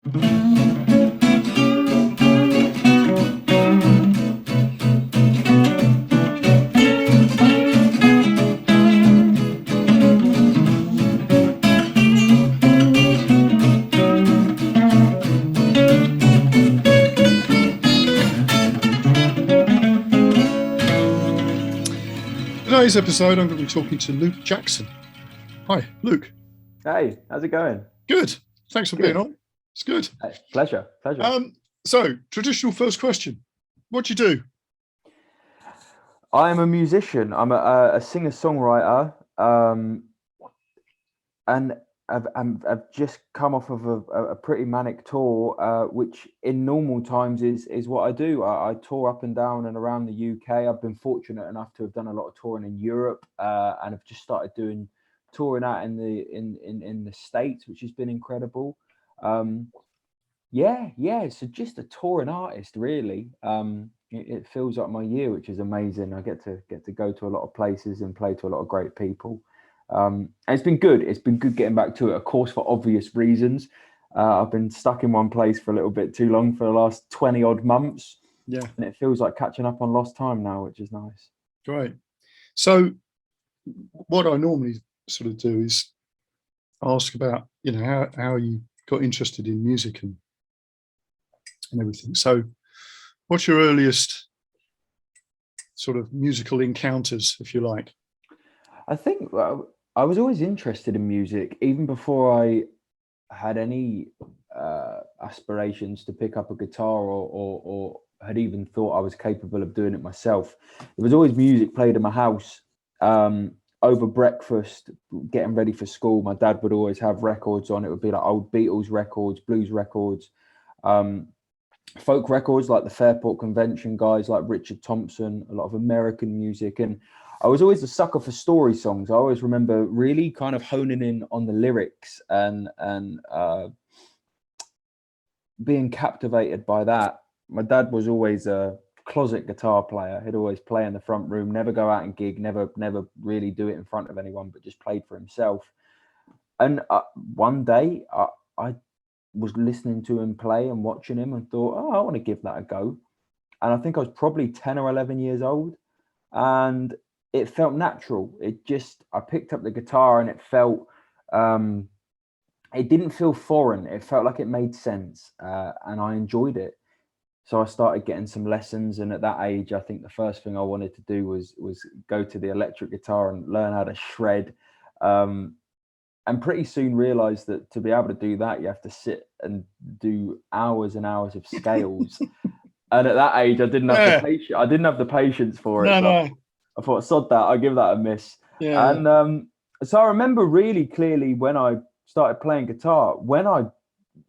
Today's episode, I'm going to be talking to Luke Jackson. Hi, Luke. Hey, how's it going? Good. Thanks for being on. It's good. Hey, pleasure. So, traditional first question. What do you do? I'm a musician. I'm a singer-songwriter, and I've just come off of a pretty manic tour, which in normal times is what I do. I tour up and down and around the UK. I've been fortunate enough to have done a lot of touring in Europe, and I've just started touring out in the States, which has been incredible. So just a touring artist, really. It feels like my year, which is amazing. I get to go to a lot of places and play to a lot of great people. And it's been good. It's been good getting back to it, of course, for obvious reasons. I've been stuck in one place for a little bit too long for the last 20 odd months. Yeah. And it feels like catching up on lost time now, which is nice. Great. So what I normally sort of do is ask about, how you got interested in music and everything. So what's your earliest sort of musical encounters, if you like? I think I was always interested in music, even before I had any aspirations to pick up a guitar or had even thought I was capable of doing it myself. There was always music played in my house. Over breakfast, getting ready for school, my dad would always have records on. It would be like old Beatles records, blues records, folk records like the Fairport Convention guys like Richard Thompson, a lot of American music. And I was always a sucker for story songs. I always remember really kind of honing in on the lyrics and being captivated by that. My dad was always a closet guitar player. He'd always play in the front room, never go out and gig, never really do it in front of anyone, but just played for himself. And one day I was listening to him play and watching him and thought, I want to give that a go. And I think I was probably 10 or 11 years old, and it felt natural. I picked up the guitar and it felt, it didn't feel foreign. It felt like it made sense, and I enjoyed it. So I started getting some lessons, and at that age, I think the first thing I wanted to do was go to the electric guitar and learn how to shred. And pretty soon realized that to be able to do that, you have to sit and do hours and hours of scales. And at that age, I didn't have the patience for it. No. I thought, sod that, I'll give that a miss. Yeah. And so I remember really clearly when I started playing guitar, when I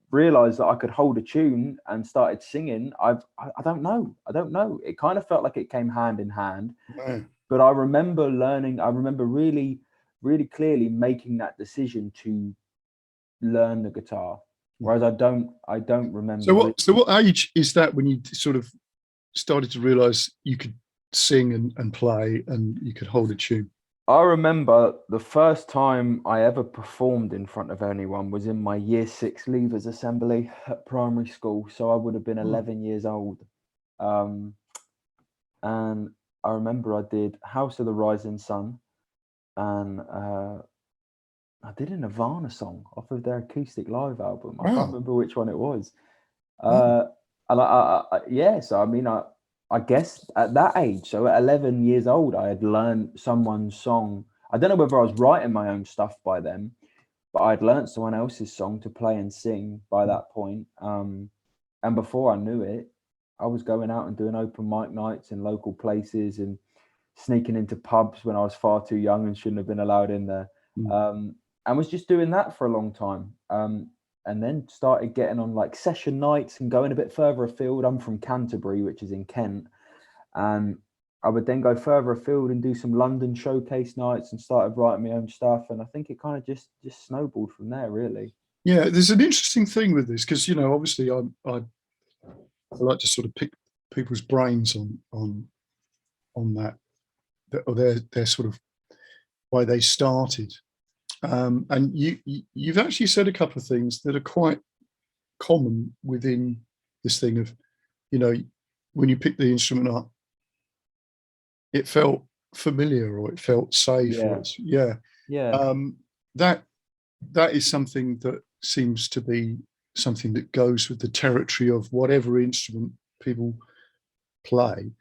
realized that I could hold a tune and started singing, I don't know. It kind of felt like it came hand in hand. Right. But I remember really, really clearly making that decision to learn the guitar. Whereas I don't remember. So what age is that when you sort of started to realize you could sing and play and you could hold a tune? I remember the first time I ever performed in front of anyone was in my year 6 leavers assembly at primary school. So I would have been 11 years old. And I remember I did House of the Rising Sun, and I did a Nirvana song off of their acoustic live album. I can't remember which one it was. And I guess at that age, so at 11 years old, I had learned someone's song. I don't know whether I was writing my own stuff by then, but I'd learned someone else's song to play and sing by that point. And before I knew it, I was going out and doing open mic nights in local places and sneaking into pubs when I was far too young and shouldn't have been allowed in there. And was just doing that for a long time. And then started getting on like session nights and going a bit further afield. I'm from Canterbury, which is in Kent. And I would then go further afield and do some London showcase nights and started writing my own stuff. And I think it kind of just snowballed from there, really. Yeah, there's an interesting thing with this because, obviously I like to sort of pick people's brains on that, or their sort of why they started. And you've actually said a couple of things that are quite common within this thing of, you know, when you pick the instrument up, it felt familiar or it felt safe. Yeah. Or it's, yeah. Yeah. That is something that seems to be something that goes with the territory of whatever instrument people play.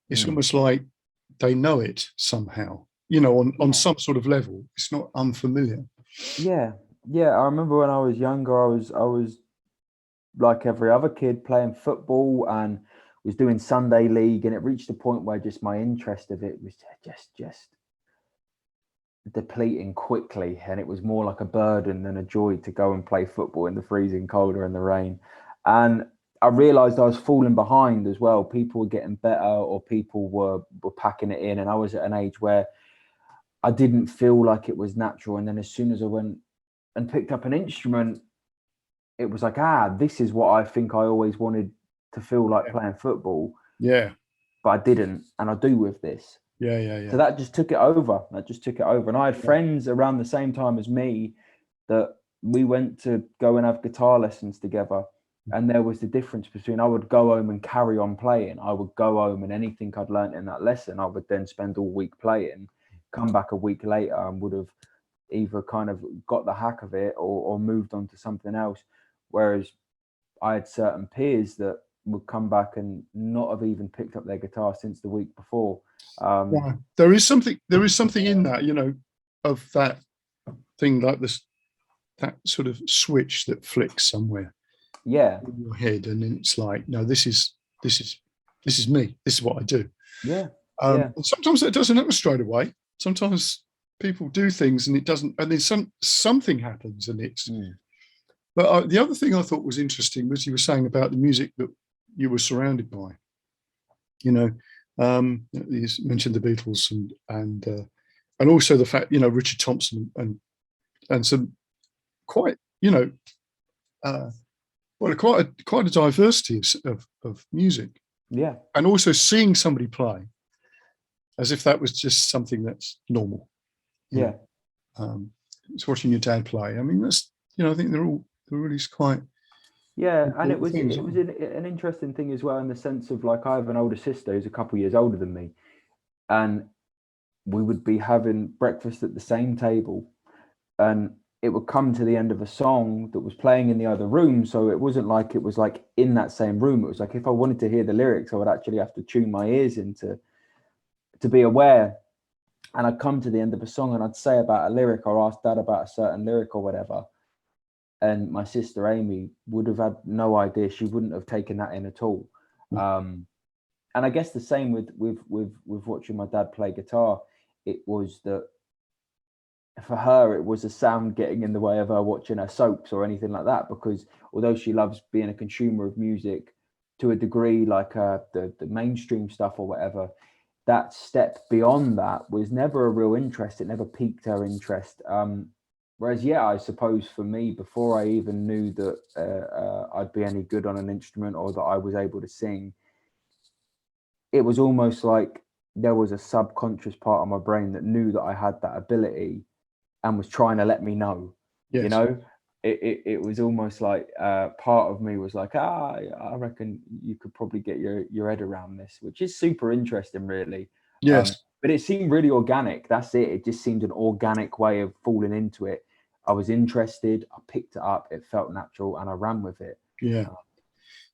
It's almost like they know it somehow, you know, on some sort of level. It's not unfamiliar. Yeah. Yeah. I remember when I was younger, I was like every other kid playing football and was doing Sunday league, and it reached a point where just my interest of it was just depleting quickly, and it was more like a burden than a joy to go and play football in the freezing cold or in the rain. And I realized I was falling behind as well. People were getting better, or people were packing it in, and I was at an age where I didn't feel like it was natural. And then as soon as I went and picked up an instrument, it was like, this is what I think I always wanted to feel like playing football. Yeah. But I didn't, and I do with this. Yeah. So that just took it over. And I had friends around the same time as me that we went to go and have guitar lessons together. And there was the difference between I would go home and carry on playing. I would go home and anything I'd learned in that lesson, I would then spend all week playing, come back a week later and would have either kind of got the hack of it or moved on to something else. Whereas I had certain peers that would come back and not have even picked up their guitar since the week before. There is something in that, you know, of that thing, like this, that sort of switch that flicks somewhere in your head, and then it's like, no, this is me, this is what I do. And sometimes it doesn't happen straight away. Sometimes people do things and it doesn't, and then something happens and it's but the other thing I thought was interesting was you were saying about the music that you were surrounded by, you know. You mentioned the Beatles and also the fact, you know, Richard Thompson and some quite, you know, quite a diversity of music. Yeah. And also seeing somebody play as if that was just something that's normal. Yeah. It's watching your dad play. I mean, that's, you know, I think they're really quite. Yeah, and it was an interesting thing as well, in the sense of, like, I have an older sister who's a couple of years older than me, and we would be having breakfast at the same table, and it would come to the end of a song that was playing in the other room. So it wasn't like it was like in that same room. It was like if I wanted to hear the lyrics, I would actually have to tune my ears in to be aware. And I'd come to the end of a song and I'd say about a lyric or ask Dad about a certain lyric or whatever. And my sister Amy would have had no idea. She wouldn't have taken that in at all. And I guess the same with watching my dad play guitar. It was that for her, it was a sound getting in the way of her watching her soaps or anything like that, because although she loves being a consumer of music to a degree, like the mainstream stuff or whatever, that step beyond that was never a real interest. It never piqued her interest. Whereas, I suppose for me, before I even knew that I'd be any good on an instrument or that I was able to sing, it was almost like there was a subconscious part of my brain that knew that I had that ability and was trying to let me know. Yes. You know, it was almost like part of me was like, I reckon you could probably get your head around this, which is super interesting, really. Yes. But it seemed really organic. That's it. It just seemed an organic way of falling into it. I was interested. I picked it up. It felt natural, and I ran with it. Yeah.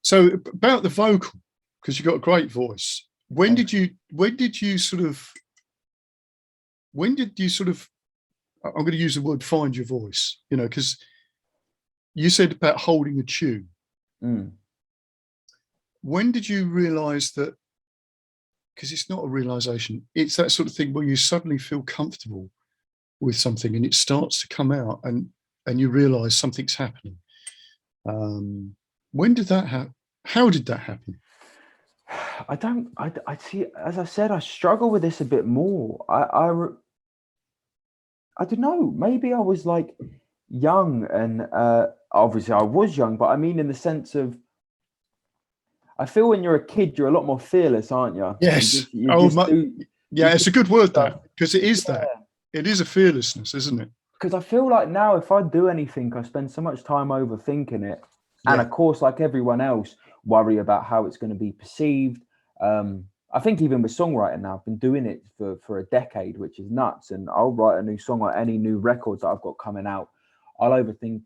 So about the vocal, because you've got a great voice. When did you sort of? I'm going to use the word find your voice. You know, because you said about holding a tune. When did you realise that? Because it's not a realization. It's that sort of thing where you suddenly feel comfortable with something and it starts to come out and you realize something's happening. When did that happen? How did that happen? I see, as I said, I struggle with this a bit more. I don't know. Maybe I was like young and obviously I was young, but I mean in the sense of, I feel when you're a kid, you're a lot more fearless, aren't you? Yes. It's a good word, that, because it is that. It is a fearlessness, isn't it? Because I feel like now if I do anything, I spend so much time overthinking it And Yeah. of course, like everyone else, worry about how it's going to be perceived. I think even with songwriting now, I've been doing it for a decade, which is nuts. And I'll write a new song or any new records that I've got coming out. I'll overthink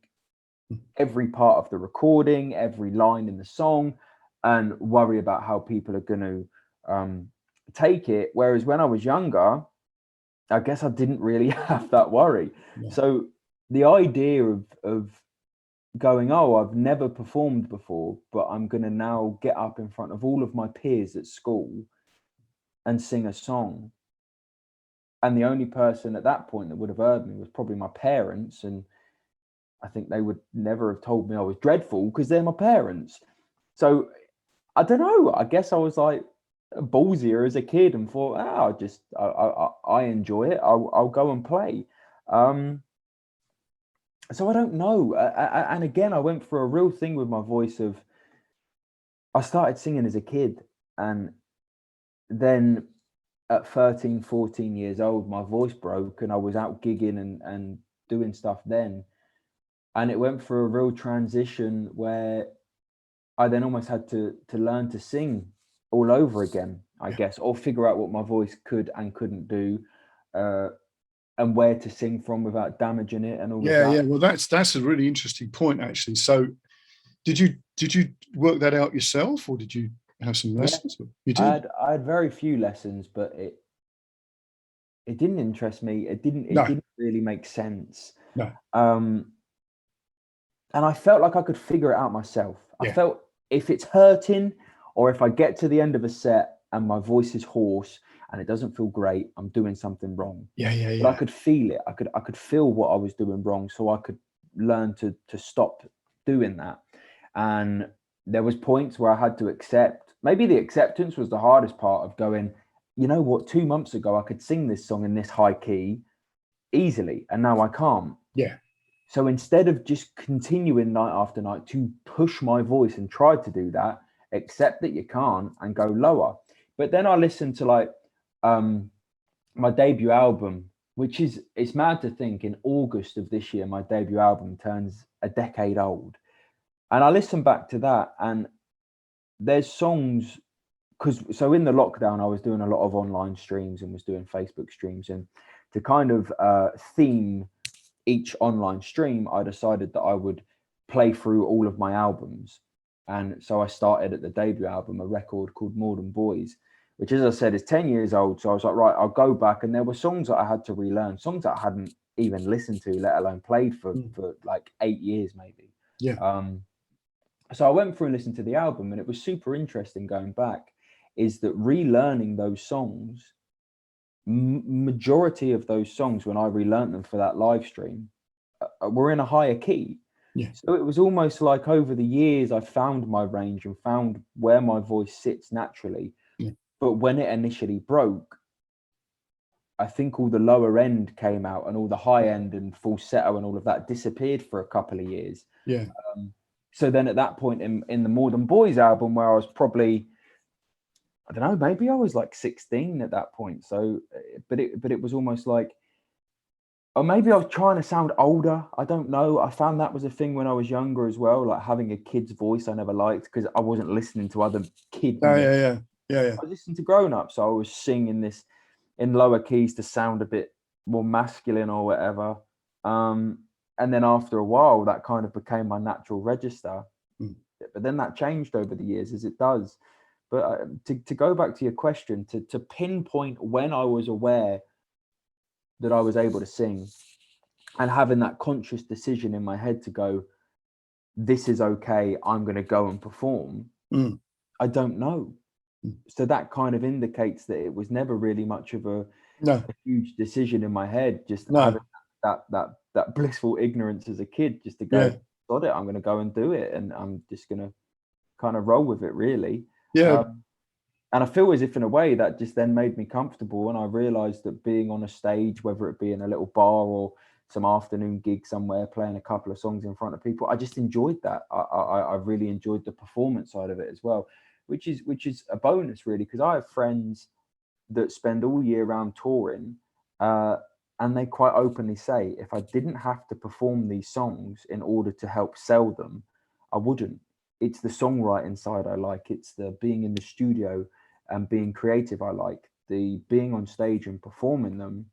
every part of the recording, every line in the song, and worry about how people are going to take it. Whereas when I was younger, I guess I didn't really have that worry. Yeah. So the idea of going, oh, I've never performed before, but I'm going to now get up in front of all of my peers at school and sing a song. And the only person at that point that would have heard me was probably my parents. And I think they would never have told me I was dreadful because they're my parents. So I don't know. I guess I was like ballsier as a kid and thought, I enjoy it. I'll go and play. So I don't know. And again, I went through a real thing with my voice of, I started singing as a kid, and then at 13, 14 years old, my voice broke and I was out gigging and doing stuff then. And it went through a real transition where I then almost had to learn to sing all over again, I guess, or figure out what my voice could and couldn't do, and where to sing from without damaging it and all of that. Yeah. Well, that's a really interesting point, actually. So did you work that out yourself, or did you have some lessons? Yeah. You did? I had very few lessons, but it didn't interest me. It didn't really make sense. No. And I felt like I could figure it out myself. Yeah. I felt if it's hurting, or if I get to the end of a set and my voice is hoarse and it doesn't feel great, I'm doing something wrong. Yeah. But I could feel it. I could feel what I was doing wrong, so I could learn to stop doing that. And there was points where I had to accept. Maybe the acceptance was the hardest part of going, you know what, 2 months ago I could sing this song in this high key easily, and now I can't. Yeah. So instead of just continuing night after night to push my voice and try to do that, accept that you can't and go lower. But then I listened to like my debut album, which is, it's mad to think in August of this year, my debut album turns a decade old. And I listened back to that, and there's songs, so in the lockdown, I was doing a lot of online streams and was doing Facebook streams. And to kind of theme each online stream, I decided that I would play through all of my albums. And so I started at the debut album, a record called More Than Boys, which, as I said, is 10 years old. So I was like, right, I'll go back. And there were songs that I had to relearn, songs that I hadn't even listened to, let alone played for like 8 years, maybe. Yeah. So I went through and listened to the album, and it was super interesting going back, is that relearning those songs, majority of those songs, when I relearned them for that live stream, were in a higher key. Yeah. So it was almost like over the years, I found my range and found where my voice sits naturally. Yeah. But when it initially broke, I think all the lower end came out, and all the high end and falsetto and all of that disappeared for a couple of years. Yeah. So then at that point in the More Than Boys album, where I was probably, I don't know, maybe I was like 16 at that point. So, but it was almost like, or maybe I was trying to sound older. I don't know. I found that was a thing when I was younger as well, like having a kid's voice I never liked because I wasn't listening to other kids. Yeah. I was listening to grown-ups, so I was singing this in lower keys to sound a bit more masculine or whatever. And then after a while, that kind of became my natural register. But then that changed over the years, as it does. But to go back to your question, to pinpoint when I was aware that I was able to sing and having that conscious decision in my head to go, this is okay, I'm going to go and perform, I don't know. So that kind of indicates that it was never really much of a huge decision in my head, just having that blissful ignorance as a kid, just to go, got it, I'm going to go and do it, and I'm just going to kind of roll with it, really. And I feel as if in a way that just then made me comfortable, and I realized that being on a stage, whether it be in a little bar or some afternoon gig somewhere, playing a couple of songs in front of people, I just enjoyed that. I really enjoyed the performance side of it as well, which is a bonus, really, because I have friends that spend all year round touring, and they quite openly say, if I didn't have to perform these songs in order to help sell them, I wouldn't. It's the songwriting side I like. It's the being in the studio and being creative I like. The being on stage and performing them,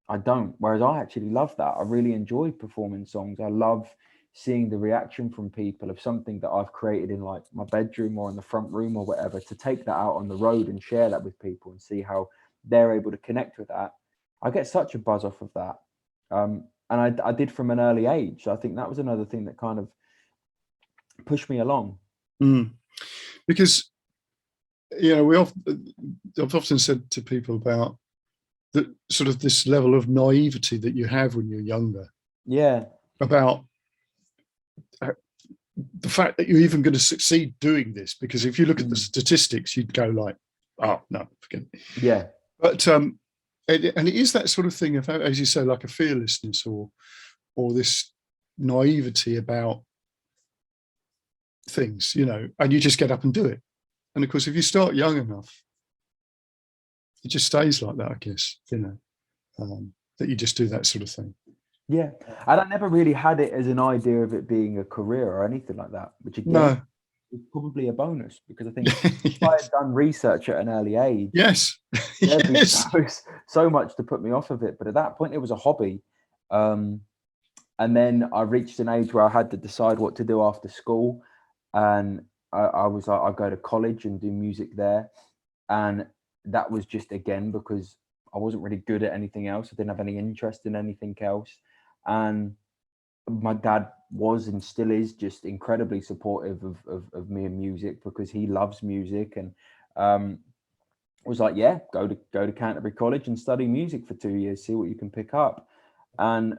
I don't. Whereas I actually love that. I really enjoy performing songs. I love seeing the reaction from people of something that I've created in like my bedroom or in the front room or whatever, to take that out on the road and share that with people and see how they're able to connect with that. I get such a buzz off of that. And I did from an early age. So I think that was another thing that kind of pushed me along. Because, I've often said to people about the sort of this level of naivety that you have when you're younger. Yeah. About the fact that you're even going to succeed doing this, because if you look at the statistics, you'd go like, oh no, forget it. Yeah. But and it is that sort of thing of, as you say, like a fearlessness or this naivety about things, and you just get up and do it. And of course, if you start young enough, it just stays like that, I guess, that you just do that sort of thing. Yeah. And I never really had it as an idea of it being a career or anything like that, which again is probably a bonus, because I think if I had done research at an early age, there'd be so much to put me off of it. But at that point, it was a hobby. And then I reached an age where I had to decide what to do after school. And I was like, I'll go to college and do music there. And that was just, again, because I wasn't really good at anything else. I didn't have any interest in anything else. And my dad was and still is just incredibly supportive of me and music, because he loves music, and was like, yeah, go to Canterbury College and study music for 2 years, see what you can pick up. And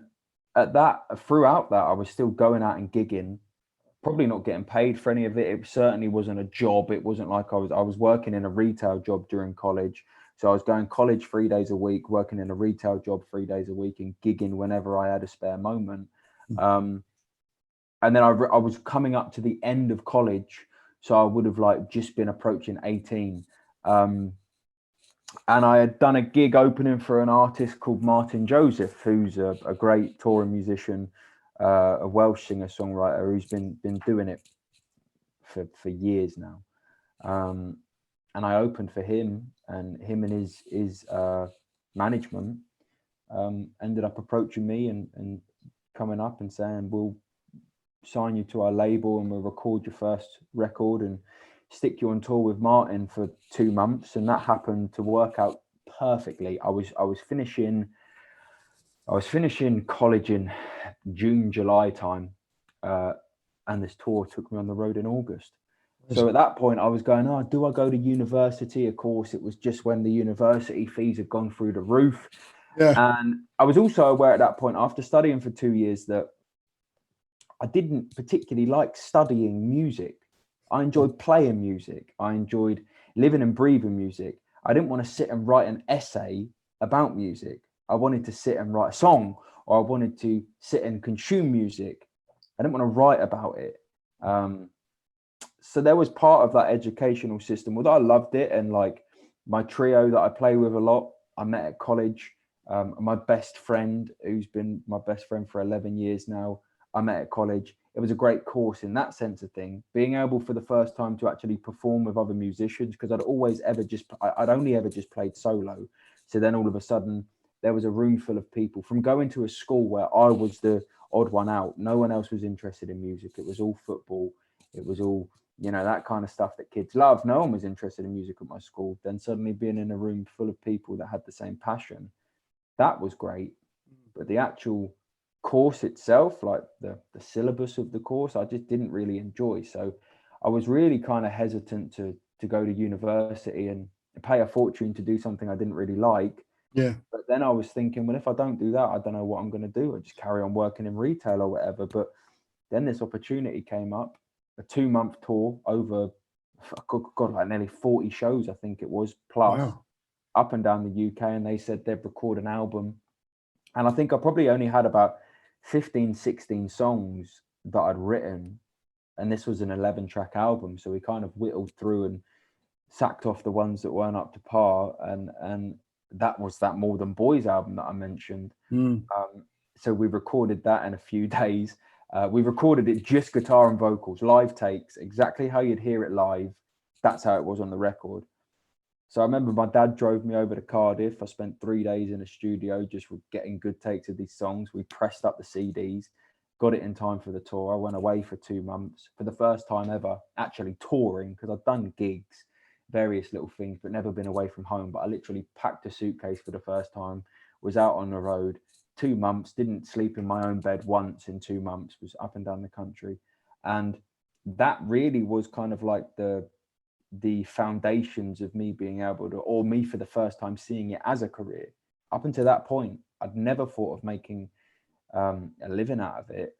throughout that, I was still going out and gigging, probably not getting paid for any of it. It certainly wasn't a job. It wasn't like I was working in a retail job during college. So I was going college 3 days a week, working in a retail job 3 days a week, and gigging whenever I had a spare moment. And then I was coming up to the end of college. So I would have like just been approaching 18. And I had done a gig opening for an artist called Martyn Joseph, who's a great touring musician, a Welsh singer-songwriter who's been doing it for years now. And I opened for him, and him and his management ended up approaching me and coming up and saying, we'll sign you to our label and we'll record your first record and stick you on tour with Martyn for 2 months. And that happened to work out perfectly. I was finishing college in June, July time, and this tour took me on the road in August. So at that point, I was going, oh, do I go to university? Of course, it was just when the university fees had gone through the roof. Yeah. And I was also aware at that point, after studying for 2 years, that I didn't particularly like studying music. I enjoyed playing music. I enjoyed living and breathing music. I didn't want to sit and write an essay about music. I wanted to sit and write a song, or I wanted to sit and consume music. I didn't want to write about it. So there was part of that educational system. Although I loved it, and like my trio that I play with a lot, I met at college. My best friend, who's been my best friend for 11 years now, I met at college. It was a great course in that sense of thing. Being able for the first time to actually perform with other musicians, because I'd only ever just played solo. So then all of a sudden there was a room full of people, from going to a school where I was the odd one out. No one else was interested in music. It was all football. It was all, that kind of stuff that kids love. No one was interested in music at my school. Then suddenly being in a room full of people that had the same passion, that was great. But the actual course itself, like the syllabus of the course, I just didn't really enjoy. So I was really kind of hesitant to go to university and pay a fortune to do something I didn't really like. Yeah. But then I was thinking, well, if I don't do that, I don't know what I'm going to do. I just carry on working in retail or whatever. But then this opportunity came up, a 2-month tour over, God, like nearly 40 shows, I think it was, plus up and down the UK. And they said they'd record an album. And I think I probably only had about 15, 16 songs that I'd written. And this was an 11-track album. So we kind of whittled through and sacked off the ones that weren't up to par. And that was that More Than Boys album that I mentioned. So we recorded that in a few days. We recorded it just guitar and vocals, live takes, exactly how you'd hear it live. That's how it was on the record. So I remember my dad drove me over to Cardiff. I spent 3 days in a studio just getting good takes of these songs. We pressed up the CDs, got it in time for the tour. I went away for 2 months for the first time ever, actually touring, because I'd done gigs, various little things, but never been away from home. But I literally packed a suitcase for the first time, was out on the road 2 months, didn't sleep in my own bed once in 2 months, was up and down the country. And that really was kind of like the foundations of me being able to, or me for the first time seeing it as a career. Up until that point, I'd never thought of making a living out of it,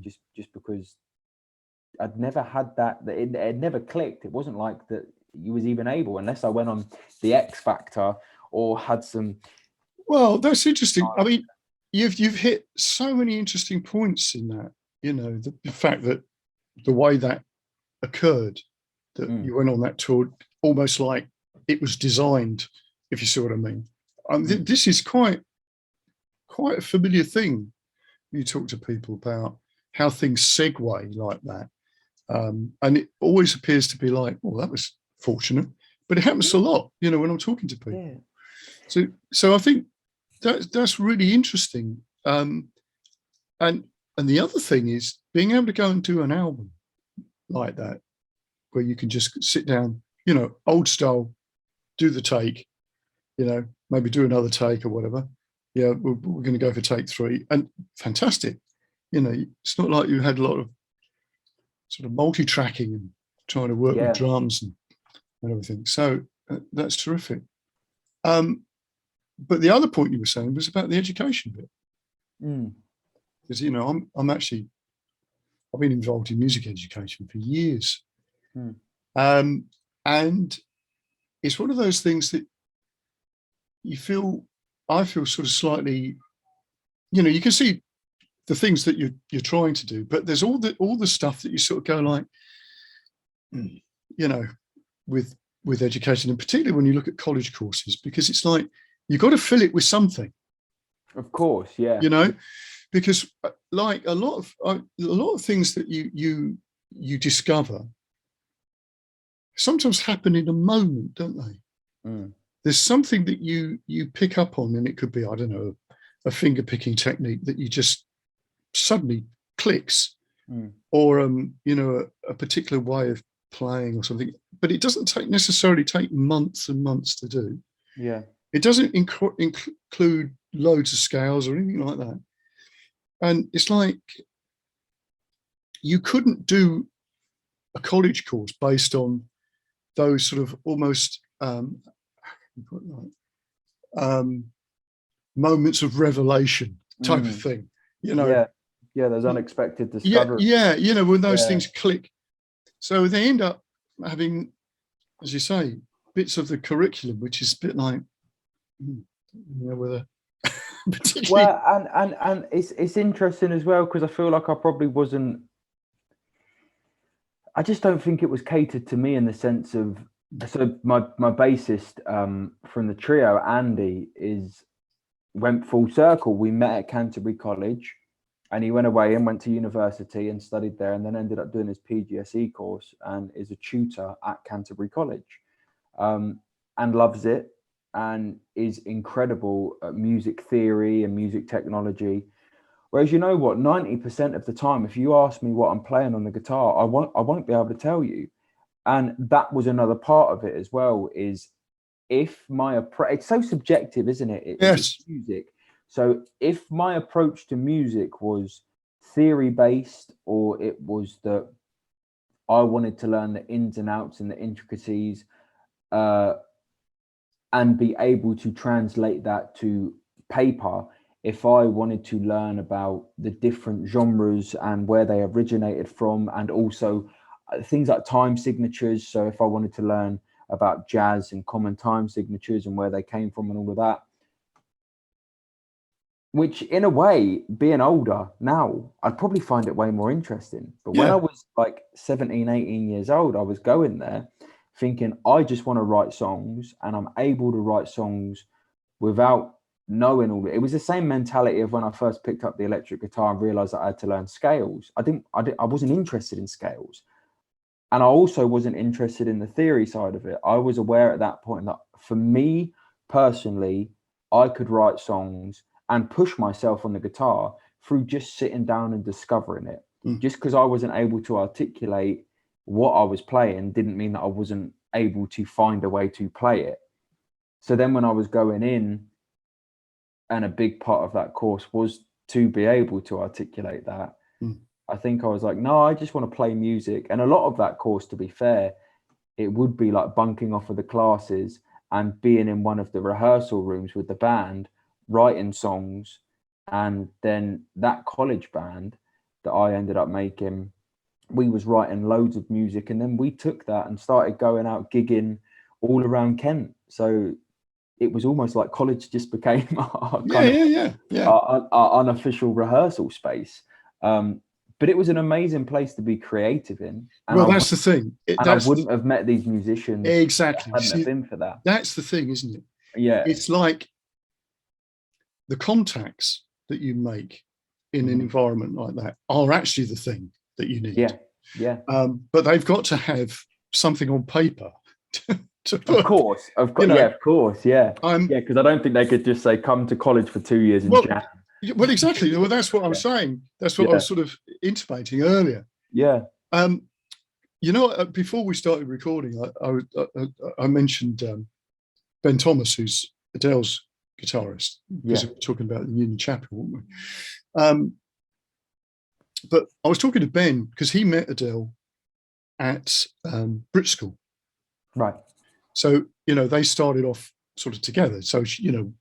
just because I'd never had that it never clicked. It wasn't like that you was even able, unless I went on the X Factor or had some. Well, that's interesting. I mean, you've hit so many interesting points in that. You know, the fact that the way that occurred, that you went on that tour almost like it was designed, if you see what I mean. This is quite a familiar thing. You talk to people about how things segue like that. And it always appears to be like, well, that was fortunate, but it happens a lot, you know, when I'm talking to people. Yeah. So I think that's really interesting. And the other thing is being able to go and do an album like that, where you can just sit down, you know, old style, do the take, you know, maybe do another take or whatever. Yeah, we're going to go for take 3, and fantastic. You know, it's not like you had a lot of sort of multi-tracking and trying to work with drums and everything. So that's terrific. But the other point you were saying was about the education bit. Because, you know, I've been involved in music education for years. And it's one of those things that I feel sort of slightly, you know, you can see the things that you're trying to do, but there's all the stuff that you sort of go like, you know, with education, and particularly when you look at college courses, because it's like you've got to fill it with something. Of course, yeah. You know, because like a lot of things that you discover sometimes happen in a moment, don't they? There's something that you pick up on, and it could be, I don't know, a finger picking technique that you just suddenly clicks, or you know, a particular way of playing or something. But it doesn't necessarily take months and months to do. Yeah, it doesn't include loads of scales or anything like that. And it's like you couldn't do a college course based on those sort of almost moments of revelation type of thing, you know. There's unexpected discovery. You know, when those things click. So they end up having, as you say, bits of the curriculum, which is a bit like, you know, whether particularly. Well, and it's interesting as well, because I feel like I probably wasn't. I just don't think it was catered to me in the sense of. So my bassist from the trio, Andy, went full circle. We met at Canterbury College, and he went away and went to university and studied there, and then ended up doing his PGCE course and is a tutor at Canterbury College, and loves it, and is incredible at music theory and music technology. Whereas, you know what, 90% of the time, if you ask me what I'm playing on the guitar, I won't be able to tell you. And that was another part of it as well, is if my approach, it's so subjective, isn't it? It's music. So if my approach to music was theory based, or it was that I wanted to learn the ins and outs and the intricacies, and be able to translate that to paper, if I wanted to learn about the different genres and where they originated from, and also things like time signatures. So if I wanted to learn about jazz and common time signatures and where they came from and all of that, which in a way, being older now, I'd probably find it way more interesting. But when I was like 17, 18 years old, I was going there thinking, I just want to write songs, and I'm able to write songs without knowing all it was the same mentality of when I first picked up the electric guitar and realized that I had to learn scales. I wasn't interested in scales, and I also wasn't interested in the theory side of it. I was aware at that point that for me personally, I could write songs and push myself on the guitar through just sitting down and discovering it. Just because I wasn't able to articulate what I was playing didn't mean that I wasn't able to find a way to play it. So then when I was going in, and a big part of that course was to be able to articulate that, I think I was like, no, I just want to play music. And a lot of that course, to be fair, it would be like bunking off of the classes and being in one of the rehearsal rooms with the band, writing songs. And then that college band that I ended up making, we was writing loads of music. And then we took that and started going out gigging all around Kent. So it was almost like college just became our unofficial rehearsal space. But it was an amazing place to be creative in. And well, that's the thing. I wouldn't have met these musicians exactly. hadn't have been for that. That's the thing, isn't it? Yeah. It's like the contacts that you make in an environment like that are actually the thing that you need. Yeah. Yeah. But they've got to have something on paper. Of course. Yeah, of course. Yeah. Because I don't think they could just say, come to college for 2 years and jam. Well, exactly. Well, that's what I was saying. That's what I was sort of intimating earlier. Yeah. Before we started recording, I mentioned Ben Thomas, who's Adele's guitarist, because we were talking about the Union Chapel, weren't we? But I was talking to Ben because he met Adele at Brit School. Right. So, they started off sort of together. So,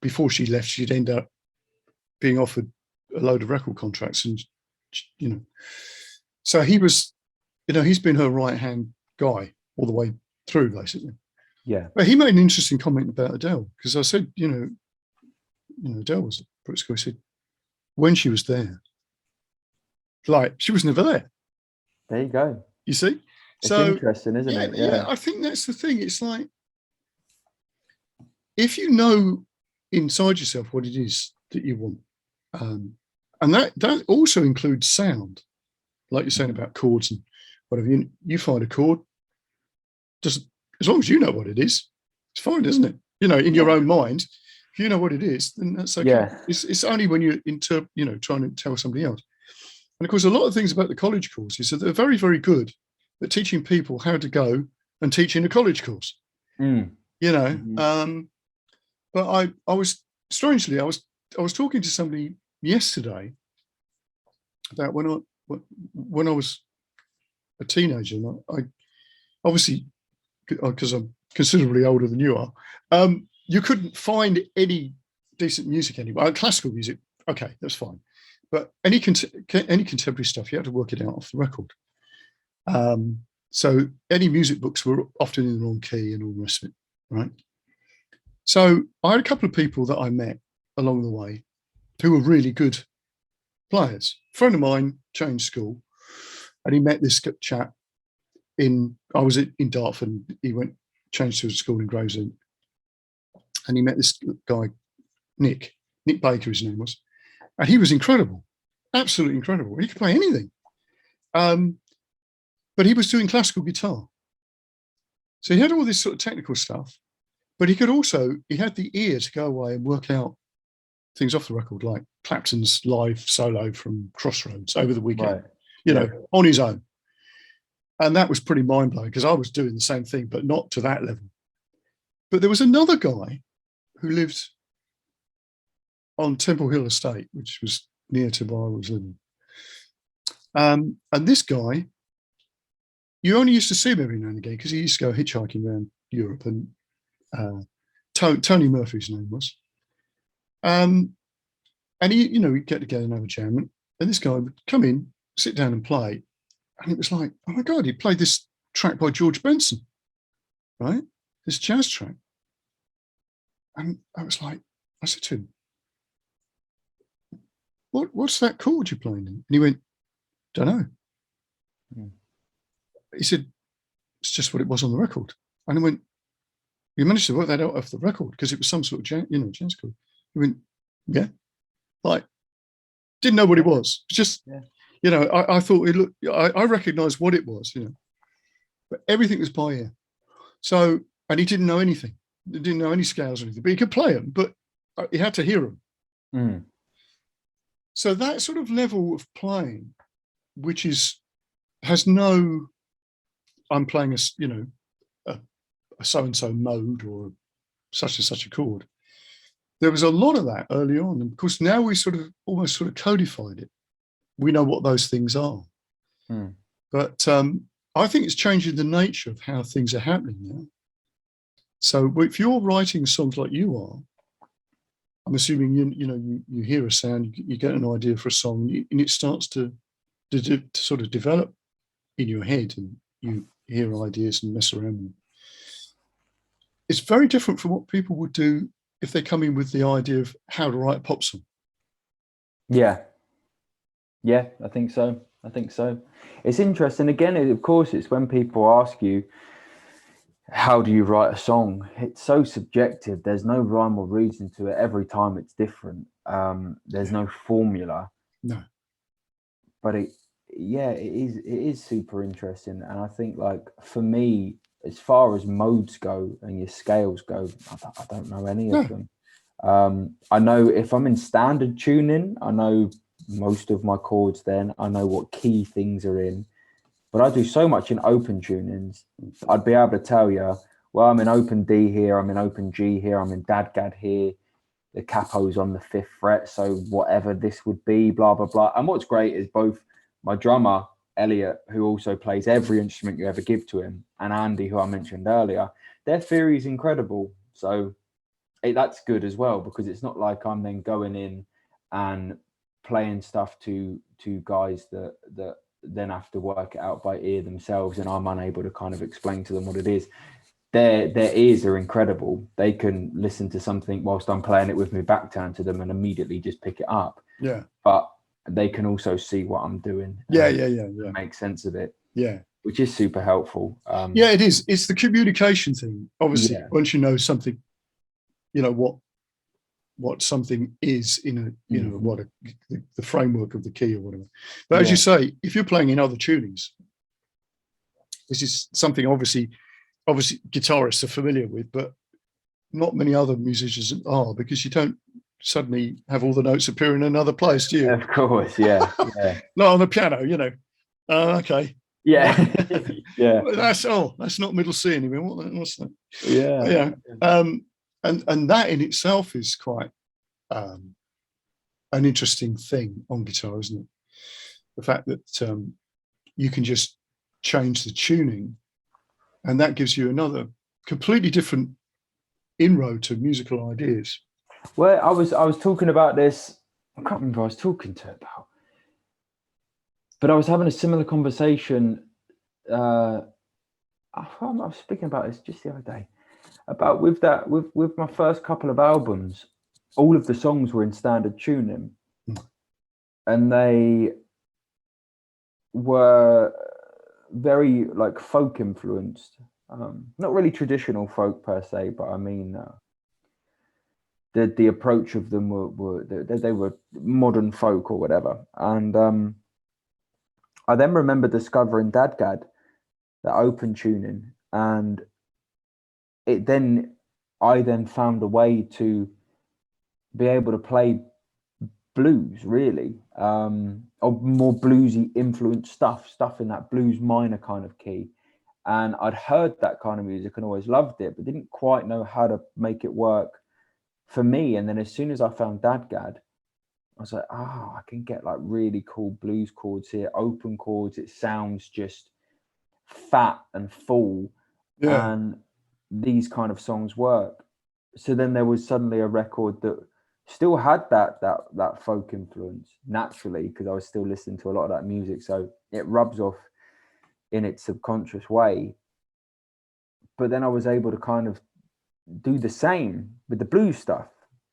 before she left, she'd end up being offered a load of record contracts. And, so he was, he's been her right-hand guy all the way through, basically. Yeah. But he made an interesting comment about Adele, because I said, Adele was at Brit School. He said, when she was there, like, she was never there. There you go. You see? It's interesting, isn't it? Yeah, I think that's the thing. It's like, if you know inside yourself what it is that you want, and that also includes sound, like you're saying about chords and whatever. You find a chord, just as long as you know what it is, it's fine, isn't it? In your own mind, if you know what it is, then that's okay. Yeah. It's only when you're trying to tell somebody else. And of course, a lot of things about the college courses are they're very, very good at teaching people how to go and teach in a college course. But I was strangely, I was talking to somebody yesterday about when I was a teenager. And I obviously, because I'm considerably older than you are, you couldn't find any decent music anywhere. Classical music, okay, that's fine. But any contemporary stuff, you had to work it out off the record. So any music books were often in the wrong key and all the rest of it, right? So I had a couple of people that I met along the way who were really good players. A friend of mine changed school, and he met this chap I was in Dartford, and he changed to a school in Gravesend, and he met this guy, Nick Baker, his name was, and he was incredible, absolutely incredible. He could play anything. But he was doing classical guitar. So he had all this sort of technical stuff, but he had the ear to go away and work out things off the record, like Clapton's live solo from Crossroads over the weekend, on his own. And that was pretty mind-blowing, because I was doing the same thing, but not to that level. But there was another guy who lived on Temple Hill Estate, which was near to where I was living. And this guy, you only used to see him every now and again, because he used to go hitchhiking around Europe, and Tony Murphy's name was. And he'd get together and have a jam, and this guy would come in, sit down and play, and it was like, oh my God, he played this track by George Benson, right? This jazz track. And I said to him, what's that chord you're playing in? And he went, don't know. He said, it's just what it was on the record. And I went, you managed to work that out off the record, because it was some sort of jazz chord. He went, Yeah. Like, didn't know what it was. It's just, you know, I thought it looked, I recognized what it was, you know, but everything was by ear. So, and he didn't know anything. He didn't know any scales or anything, but he could play them, but he had to hear them. Mm. So that sort of level of playing, which has no, I'm playing a, you know, a so-and-so mode or such and such a chord. There was a lot of that early on. And of course, now we almost sort of codified it. We know what those things are. Mm. But I think it's changing the nature of how things are happening now. So if you're writing songs like you are, I'm assuming you hear a sound, you get an idea for a song, and it starts to sort of develop in your head, and you hear ideas and mess around with them. It's very different from what people would do if they come in with the idea of how to write a pop song. Yeah, I think so. It's interesting. Again, of course, it's when people ask you, how do you write a song? It's so subjective. There's no rhyme or reason to it. Every time it's different. There's no formula. No. But it is super interesting. And I think, like, for me, as far as modes go and your scales go, I don't know any of them. I know if I'm in standard tuning, I know most of my chords then. I know what key things are in. But I do so much in open tunings. I'd be able to tell you, well, I'm in open D here, I'm in open G here, I'm in dadgad here. The capo's on the 5th fret, so whatever this would be, blah, blah, blah. And what's great is both my drummer, Elliot, who also plays every instrument you ever give to him, and Andy, who I mentioned earlier, their theory is incredible. So that's good as well, because it's not like I'm then going in and playing stuff to guys that then have to work it out by ear themselves, and I'm unable to kind of explain to them what it is. Their ears are incredible. They can listen to something whilst I'm playing it with my back turned to them and immediately just pick it up. Yeah. But they can also see what I'm doing. Yeah. Make sense of it. Yeah. Which is super helpful. Yeah, it is. It's the communication thing. Obviously, once you know something, you know what something is in a, you know, what the framework of the key or whatever. But as you say, if you're playing in other tunings, this is something obviously guitarists are familiar with, but not many other musicians are, because you don't suddenly have all the notes appear in another place, do you? Of course, yeah. Not on the piano, you know. Okay. Yeah. Yeah. That's not middle C anymore. What's that? Yeah. And that in itself is quite an interesting thing on guitar, isn't it? The fact that you can just change the tuning, and that gives you another completely different inroad to musical ideas. Well, I was talking about this. I can't remember who I was talking to about, but I was having a similar conversation. I was speaking about this just the other day, about with my first couple of albums, all of the songs were in standard tuning, and they were very like folk influenced, not really traditional folk per se, but I mean the approach of them they were modern folk or whatever. And I then remember discovering dadgad, that open tuning, and I then found a way to be able to play blues, really, or more bluesy influenced stuff in that blues minor kind of key. And I'd heard that kind of music and always loved it, but didn't quite know how to make it work for me. And then as soon as I found dadgad, I was like, I can get like really cool blues chords here, open chords. It sounds just fat and full, and these kind of songs work. So then there was suddenly a record that still had that folk influence naturally, because I was still listening to a lot of that music, so it rubs off in its subconscious way. But then I was able to kind of do the same with the blues stuff.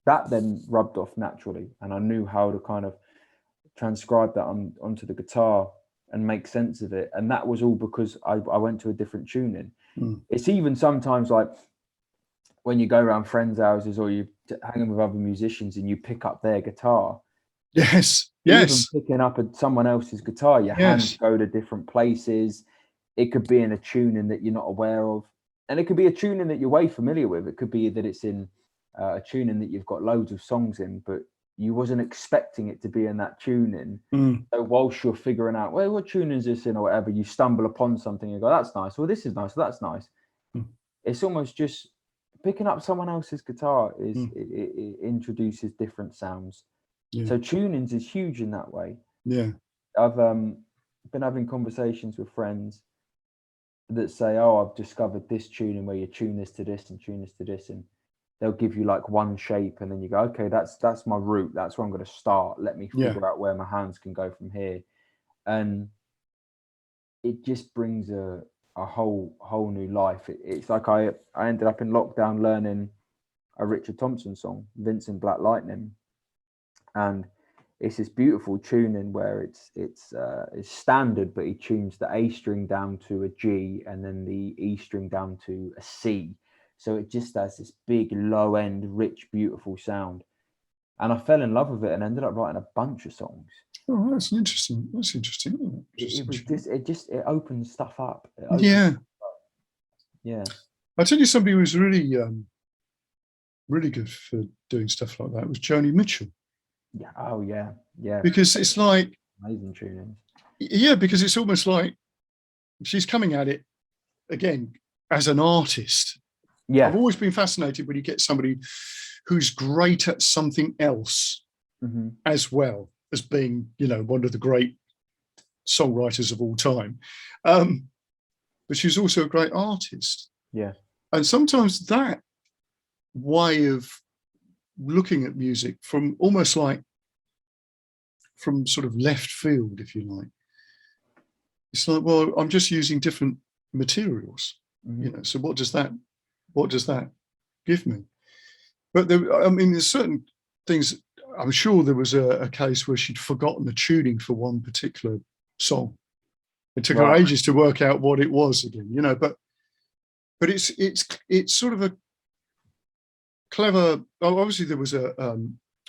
That then rubbed off naturally, and I knew how to kind of transcribe that onto the guitar and make sense of it. And that was all because I went to a different tuning. It's even sometimes like when you go around friends' houses or you hanging with other musicians and you pick up their guitar. Yes. Even Yes. picking up someone else's guitar, your hands go to different places. It could be in a tuning that you're not aware of, and it could be a tuning that you're way familiar with. It could be that it's in a tuning that you've got loads of songs in, but you wasn't expecting it to be in that tuning. So whilst you're figuring out, well, what tune is this in or whatever, you stumble upon something and go, that's nice. Well, this is nice. That's nice. It's almost just picking up someone else's guitar it introduces different sounds. So tunings is huge in that way. Yeah. I've been having conversations with friends that say, oh, I've discovered this tuning where you tune this to this and tune this to this, and they'll give you like one shape, and then you go, okay, that's my route. That's where I'm going to start. Let me figure out where my hands can go from here. And it just brings a whole new life. It's like I ended up in lockdown learning a Richard Thompson song, Vincent Black Lightning, and it's this beautiful tuning where it's standard, but he tunes the A string down to a G and then the E string down to a C. So it just has this big low end, rich, beautiful sound. And I fell in love with it and ended up writing a bunch of songs. Oh, that's interesting. That's interesting. It opens stuff up. Yeah. Yeah. I tell you, somebody who was really, really good for doing stuff like that was Joni Mitchell. Yeah. Oh, yeah. Yeah. Because it's like amazing tunings. Yeah, because it's almost like she's coming at it again as an artist. Yeah. I've always been fascinated when you get somebody who's great at something else as well as being, one of the great songwriters of all time. But she's also a great artist. Yeah. And sometimes that way of looking at music from almost like from sort of left field, if you like, it's like, well, I'm just using different materials, so what does that give me? But there's certain things. I'm sure there was a case where she'd forgotten the tuning for one particular song. It took her ages to work out what it was again, but it's sort of a clever. Obviously, there was a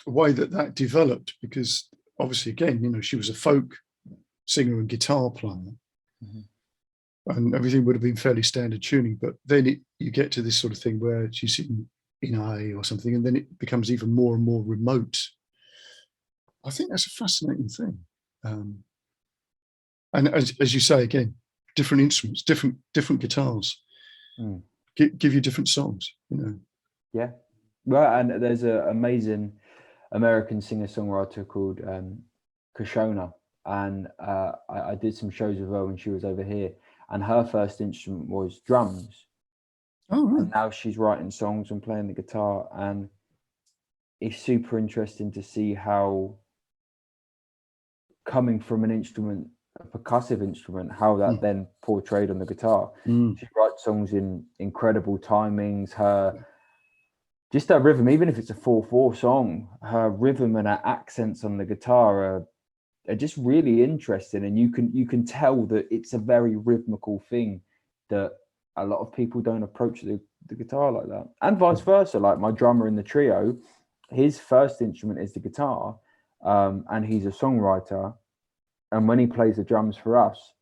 way that developed because obviously, again, she was a folk singer and guitar player, and everything would have been fairly standard tuning. But then you get to this sort of thing where she's in A or something, and then it becomes even more and more remote. I think that's a fascinating thing. And as you say, again, different instruments, different guitars give you different songs, Yeah. Well, and there's an amazing American singer-songwriter called Kashona, and I did some shows with her when she was over here, and her first instrument was drums. Oh, right. And now she's writing songs and playing the guitar, and it's super interesting to see how coming from an instrument, a percussive instrument, how that then portrayed on the guitar. She writes songs in incredible timings. Her rhythm, even if it's a 4/4 song, her rhythm and her accents on the guitar are just really interesting, and you can tell that it's a very rhythmical thing that a lot of people don't approach the guitar like that, and vice versa. Like my drummer in the trio, his first instrument is the guitar, and he's a songwriter, and when he plays the drums for us,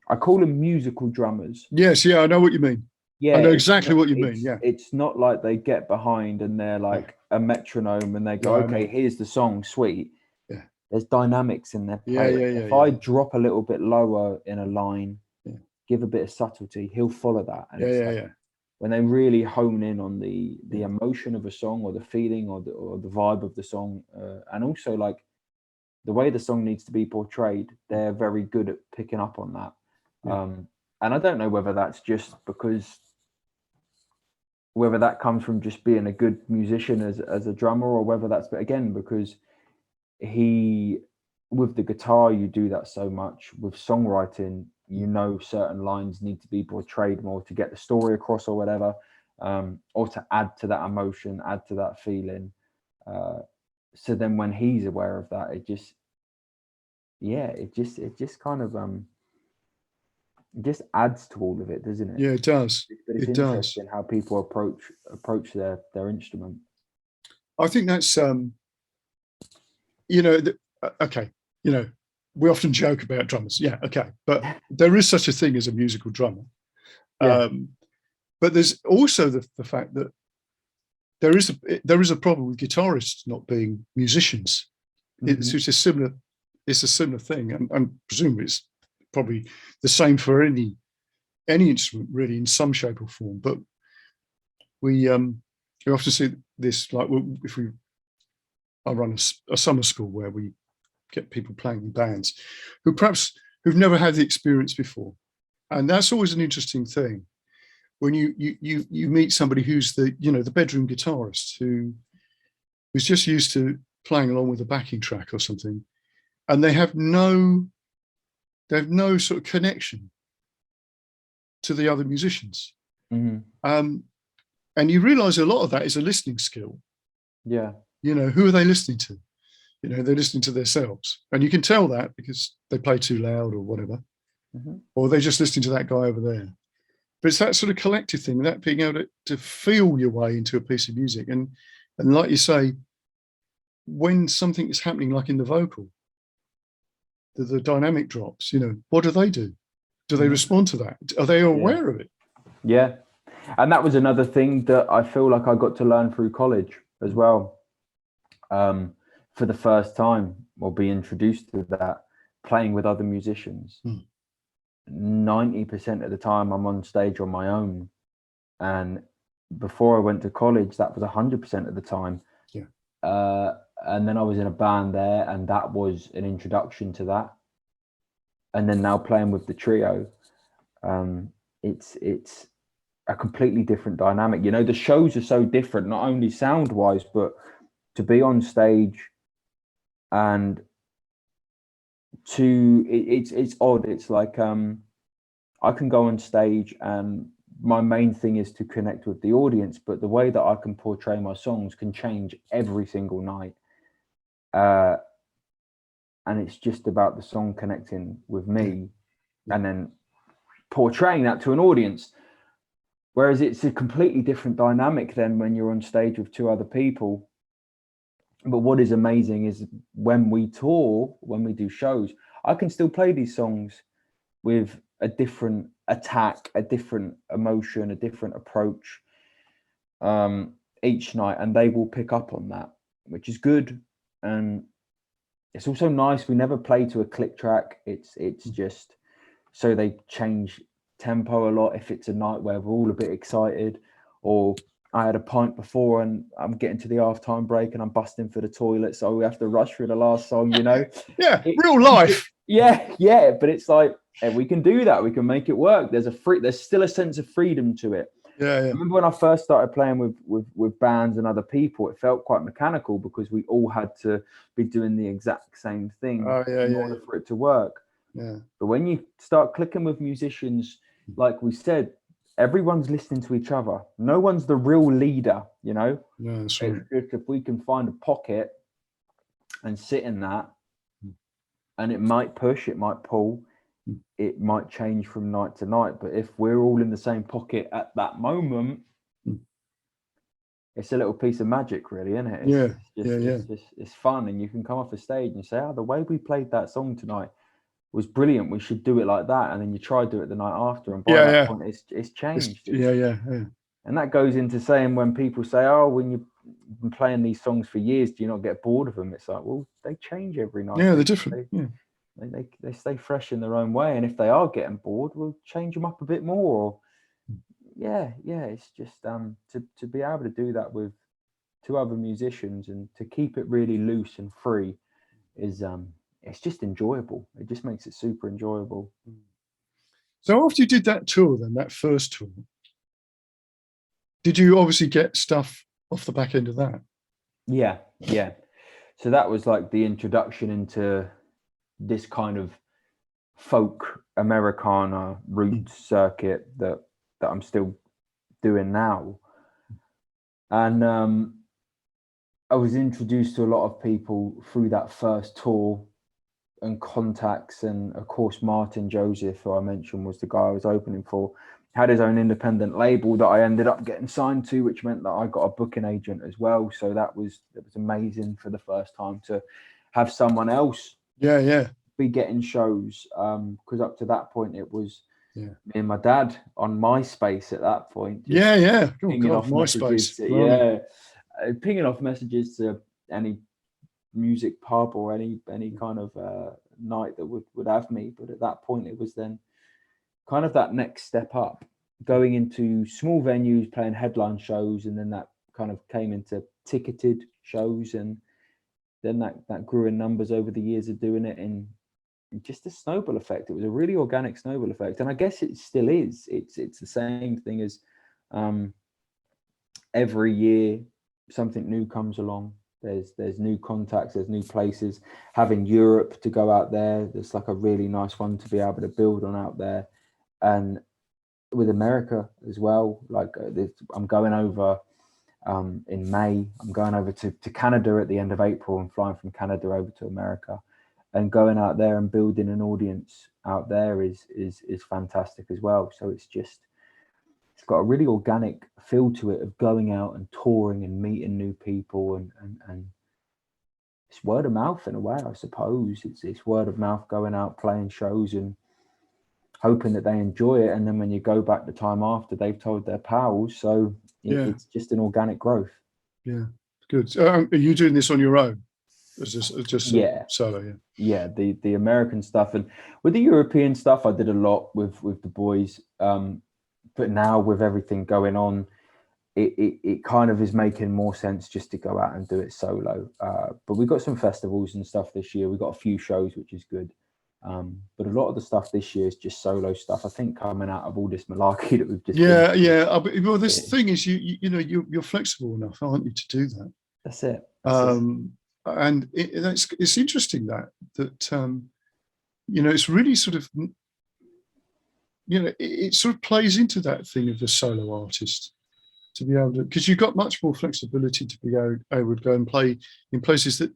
I call them musical drummers. Yes, I know what you mean. Yeah, I know exactly what you mean. Yeah, it's not like they get behind and they're like a metronome and they go, okay, here's the song, sweet. Yeah, there's dynamics in their play. If I drop a little bit lower in a line, give a bit of subtlety, he'll follow that. And when they really hone in on the emotion of a song or the feeling or the vibe of the song, and also like the way the song needs to be portrayed, they're very good at picking up on that. And I don't know whether that's just because, whether that comes from just being a good musician as a drummer, or whether that's, but again, because with the guitar, you do that so much. With songwriting, certain lines need to be portrayed more to get the story across or whatever, or to add to that emotion, add to that feeling. So then when he's aware of that, it just kind of, just adds to all of it, doesn't it? Yeah, it does. But it's It does. interesting how people approach their instrument. I think that's okay. We often joke about drummers. Yeah, okay, but there is such a thing as a musical drummer. Yeah. But there's also the fact that there is a problem with guitarists not being musicians. It's a similar thing, and presumably it's probably the same for any instrument really in some shape or form. But we often see this, like I run a summer school where we get people playing in bands who've never had the experience before, and that's always an interesting thing when you meet somebody who's the bedroom guitarist who's just used to playing along with a backing track or something, and they have no sort of connection to the other musicians. And you realize a lot of that is a listening skill. Yeah. Who are they listening to? They're listening to themselves, and you can tell that because they play too loud or whatever, or they're just listening to that guy over there. But it's that sort of collective thing, that being able to feel your way into a piece of music. And like you say, when something is happening, like in the vocal, the dynamic drops, what do they do? Do they respond to that? Are they aware of it? Yeah. And that was another thing that I feel like I got to learn through college as well. For the first time, or be introduced to that, playing with other musicians. 90% of the time I'm on stage on my own. And before I went to college, that was 100% of the time. Yeah. And then I was in a band there, and that was an introduction to that. And then now playing with the trio, it's a completely different dynamic. The shows are so different, not only sound wise, but to be on stage and it's odd. It's like I can go on stage and my main thing is to connect with the audience, but the way that I can portray my songs can change every single night. And it's just about the song connecting with me and then portraying that to an audience. Whereas it's a completely different dynamic than when you're on stage with two other people. But what is amazing is when we tour, when we do shows, I can still play these songs with a different attack, a different emotion, a different approach each night, and they will pick up on that, which is good. And it's also nice. We never play to a click track. It's just so they change tempo a lot if it's a night where we're all a bit excited, or I had a pint before and I'm getting to the half-time break and I'm busting for the toilet, so we have to rush through the last song, Real life. Yeah, but it's like, hey, we can do that, we can make it work. There's still a sense of freedom to it. Yeah. I remember when I first started playing with bands and other people, it felt quite mechanical because we all had to be doing the exact same thing in order for it to work. Yeah. But when you start clicking with musicians, like we said, everyone's listening to each other. No one's the real leader, Yeah, that's right. If we can find a pocket and sit in that, and it might push, it might pull, it might change from night to night. But if we're all in the same pocket at that moment, it's a little piece of magic, really, isn't it? It's fun, and you can come off a stage and say, the way we played that song tonight was brilliant. We should do it like that. And then you try to do it the night after, and by that point, it's changed. Yeah. And that goes into saying, when people say, when you've been playing these songs for years, do you not get bored of them? It's like, well, they change every night. Yeah, they're different. They stay fresh in their own way. And if they are getting bored, we'll change them up a bit more. It's just to be able to do that with two other musicians and to keep it really loose and free is it's just enjoyable. It just makes it super enjoyable. So after you did that tour, then that first tour, did you obviously get stuff off the back end of that? Yeah. So that was like the introduction into this kind of folk Americana roots circuit that I'm still doing now. And I was introduced to a lot of people through that first tour. and contacts, and of course Martyn Joseph, who I mentioned was the guy I was opening for, had his own independent label that I ended up getting signed to, which meant that I got a booking agent as well. So that was amazing for the first time to have someone else be getting shows, because up to that point it was me and my dad on MySpace at that point. Pinging off messages pinging off messages to any music pub or any kind of night that would have me. But at that point it was then kind of that next step up, going into small venues, playing headline shows, and then that kind of came into ticketed shows, and then that grew in numbers over the years of doing it, and just a snowball effect. It was a really organic snowball effect, and I guess it still is. It's the same thing as every year something new comes along. There's new contacts, there's new places. Having Europe to go out there's like a really nice one to be able to build on out there. And with America as well, like I'm going over in May. I'm going over to Canada at the end of April. I'm flying from Canada over to America, and going out there and building an audience out there is fantastic as well. So it's got a really organic feel to it of going out and touring and meeting new people, and it's word of mouth in a way, I suppose. It's word of mouth, going out, playing shows and hoping that they enjoy it. And then when you go back the time after, they've told their pals. So it's just an organic growth. Yeah, good. Are you doing this on your own? Just solo? Yeah, the American stuff, and with the European stuff, I did a lot with the boys. But now with everything going on, it kind of is making more sense just to go out and do it solo. But we got some festivals and stuff this year. We got a few shows, which is good. But a lot of the stuff this year is just solo stuff, I think, coming out of all this malarkey that we've just Well, this thing is, you're flexible enough, aren't you, to do that? That's it. And it's interesting that it's really sort of, it sort of plays into that thing of the solo artist, to be able to, because you've got much more flexibility to be able to go and play in places that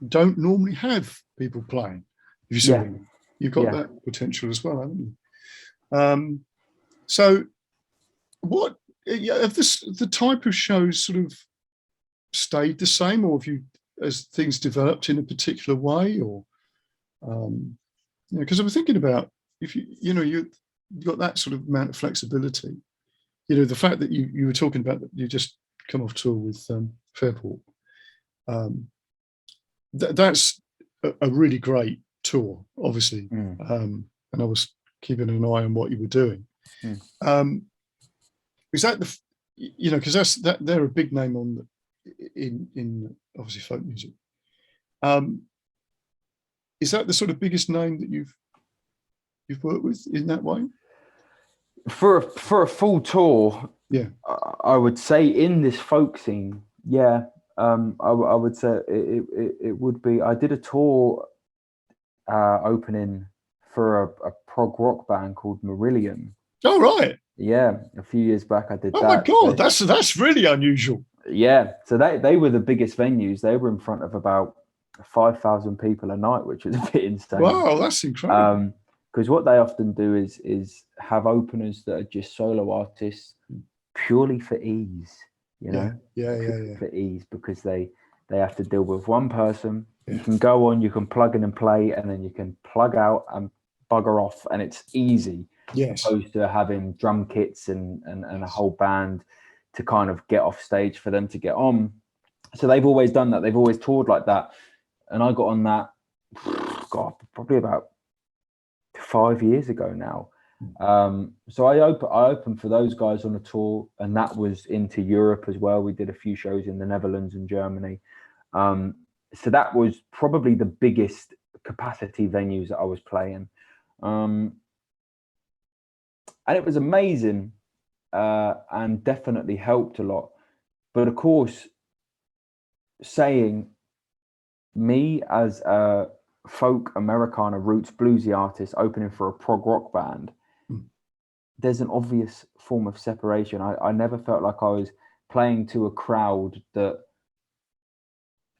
don't normally have people playing. If you see what I mean. You've got that potential as well, haven't you? So what have the type of shows sort of stayed the same, or have you, as things developed in a particular way, or because I was thinking about, if you've got that sort of amount of flexibility, the fact that you were talking about that you just come off tour with Fairport, that's a really great tour, obviously, and I was keeping an eye on what you were doing. Is that because they're a big name on in obviously folk music. Is that the sort of biggest name that you've worked with in that way? For a full tour, I would say in this folk scene, I would say it would be. I did a tour opening for a prog rock band called Marillion. Oh, right. Yeah, a few years back I did that. Oh my God, that's really unusual. Yeah, so they were the biggest venues. They were in front of about 5,000 people a night, which was a bit insane. Wow, that's incredible. Because what they often do is have openers that are just solo artists purely for ease, for ease, because they have to deal with one person. You can go on, you can plug in and play, and then you can plug out and bugger off, and it's easy. Yes. Opposed to having drum kits and a whole band to kind of get off stage for them to get on. So they've always done that. They've always toured like that. And I got on that, probably about 5 years ago now. So I opened for those guys on a tour, and that was into Europe as well. We did a few shows in the Netherlands and Germany. So that was probably the biggest capacity venues that I was playing. And it was amazing, and definitely helped a lot. But of course, saying me as a folk Americana roots bluesy artist opening for a prog rock band, there's an obvious form of separation. I never felt like I was playing to a crowd that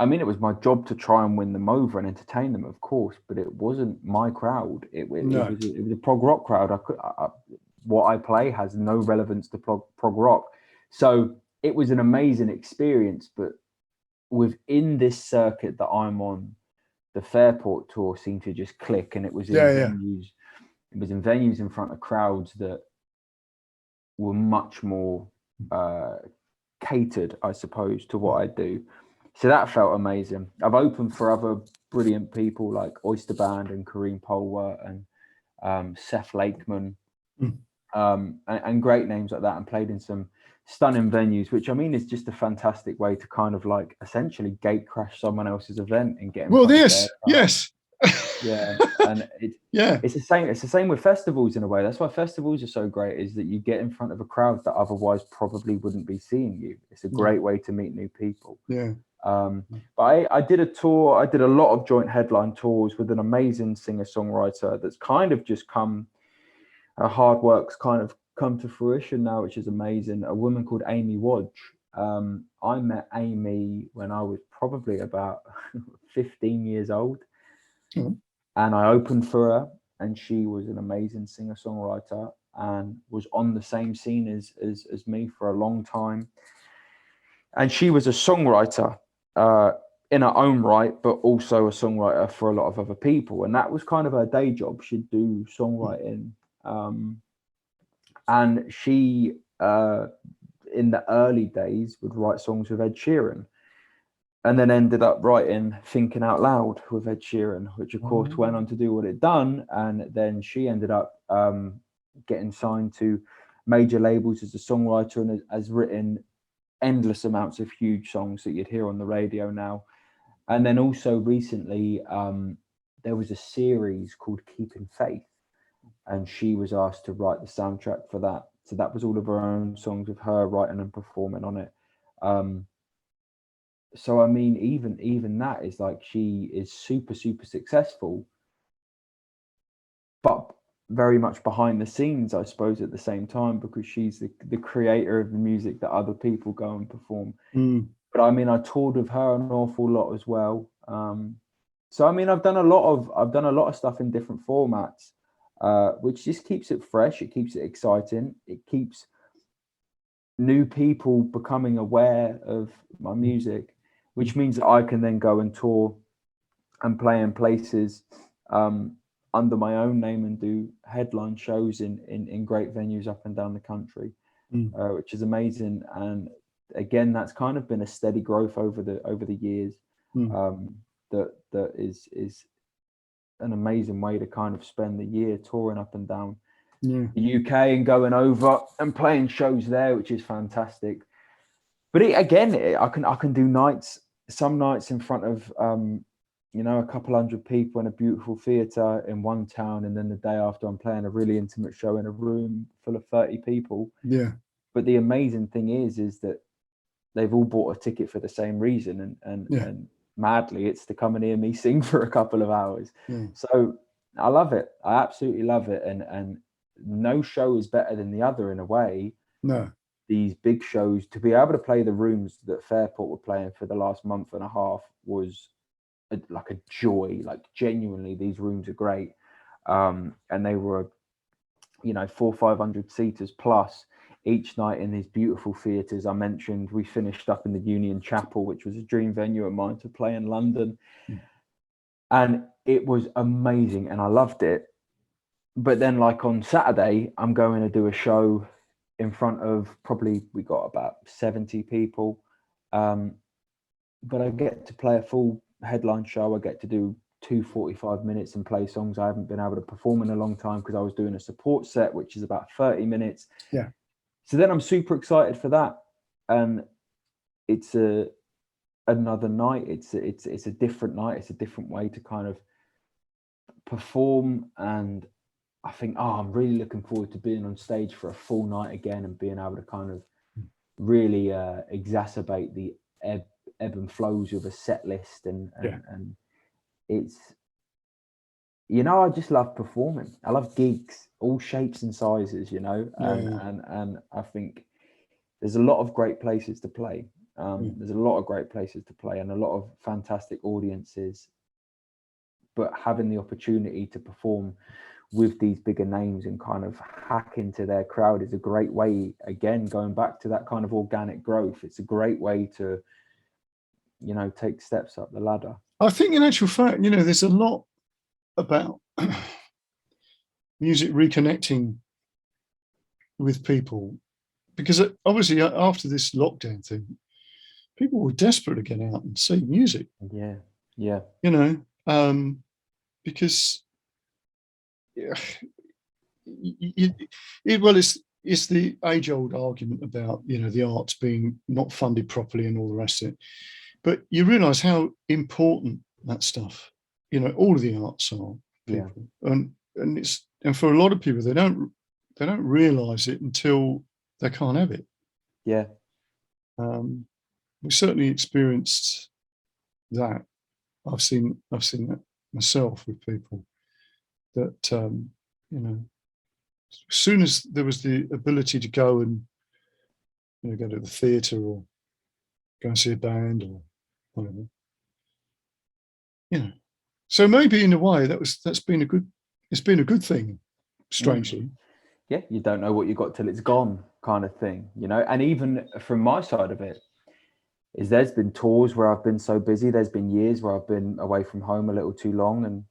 I mean, it was my job to try and win them over and entertain them, of course, but it wasn't my crowd. It was a prog rock crowd. What I play has no relevance to prog rock. So it was an amazing experience. But within this circuit that I'm on, the Fairport tour seemed to just click, and it was in venues. It was in venues in front of crowds that were much more catered, I suppose, to what I do. So that felt amazing. I've opened for other brilliant people like Oysterband and Karine Polwart and Seth Lakeman, and great names like that, and played in some stunning venues, which I mean is just a fantastic way to kind of like essentially gate crash someone else's event and get. Well, yes. Yeah, and it's the same with festivals in a way. That's why festivals are so great, is that you get in front of a crowd that otherwise probably wouldn't be seeing you. It's a great way to meet new people. But I did a tour. I did a lot of joint headline tours with an amazing singer-songwriter that's kind of just come, her hard work's kind of come to fruition now, which is amazing. A woman called Amy Wadge. I met Amy when I was probably about 15 years old. And I opened for her, and she was an amazing singer-songwriter and was on the same scene as me for a long time. And she was a songwriter in her own right, but also a songwriter for a lot of other people. And that was kind of her day job. She'd do songwriting. And she, in the early days, would write songs with Ed Sheeran, and then ended up writing Thinking Out Loud with Ed Sheeran, which of course went on to do what it done. And then she ended up getting signed to major labels as a songwriter, and has written endless amounts of huge songs that you'd hear on the radio now. And then also recently, there was a series called Keeping Faith, and she was asked to write the soundtrack for that. So that was all of her own songs with her writing and performing on it. So I mean, even that is like, she is super successful, but very much behind the scenes, I suppose, at the same time, because she's the creator of the music that other people go and perform. But I mean, I toured with her an awful lot as well. So I mean, I've done a lot of stuff in different formats, which just keeps it fresh. It keeps it exciting. It keeps new people becoming aware of my music, which means that I can then go and tour and play in places under my own name and do headline shows in great venues up and down the country, which is amazing. And again, that's kind of been a steady growth over the years. That is an amazing way to kind of spend the year touring up and down the UK and going over and playing shows there, which is fantastic. But I can do some nights in front of a couple hundred people in a beautiful theatre in one town, and then the day after I'm playing a really intimate show in a room full of 30 people. But the amazing thing is that they've all bought a ticket for the same reason, and madly, it's to come and hear me sing for a couple of hours. So I love it. I absolutely love it, and no show is better than the other in a way. These big shows, to be able to play the rooms that Fairport were playing for the last month and a half was like a joy. Like, genuinely, these rooms are great. And they were 400-500 seaters plus each night in these beautiful theatres. I mentioned we finished up in the Union Chapel, which was a dream venue of mine to play in London. And it was amazing and I loved it. But then, like, on Saturday, I'm going to do a show in front of we got about 70 people. But I get to play a full headline show. I get to do 45 minutes and play songs I haven't been able to perform in a long time, because I was doing a support set, which is about 30 minutes. So then I'm super excited for that. And it's another night. It's a different night. It's a different way to kind of perform. And I think, I'm really looking forward to being on stage for a full night again and being able to kind of really exacerbate the ebb and flows of a set list. And it's, I just love performing. I love gigs, all shapes and sizes, and I think there's a lot of great places to play. There's a lot of great places to play and a lot of fantastic audiences, but having the opportunity to perform with these bigger names and kind of hack into their crowd is a great way, again, going back to that kind of organic growth. It's a great way to, you know, take steps up the ladder. I think in actual fact, you know, there's a lot about music reconnecting with people, because obviously after this lockdown thing, people were desperate to get out and see music. Yeah. You know, because it's the age-old argument about, you know, the arts being not funded properly and all the rest of it. But you realise how important that stuff, you know, all of the arts are, people, and for a lot of people, they don't realise it until they can't have it. Yeah. We certainly experienced that. I've seen that myself with people, that you know, as soon as there was the ability to go and, you know, go to the theatre or go and see a band or whatever, you know, so maybe in a way it's been a good thing, strangely. Yeah, you don't know what you got till it's gone, kind of thing, you know. And even from my side of it, is there's been tours where I've been so busy, there's been years where I've been away from home a little too long, and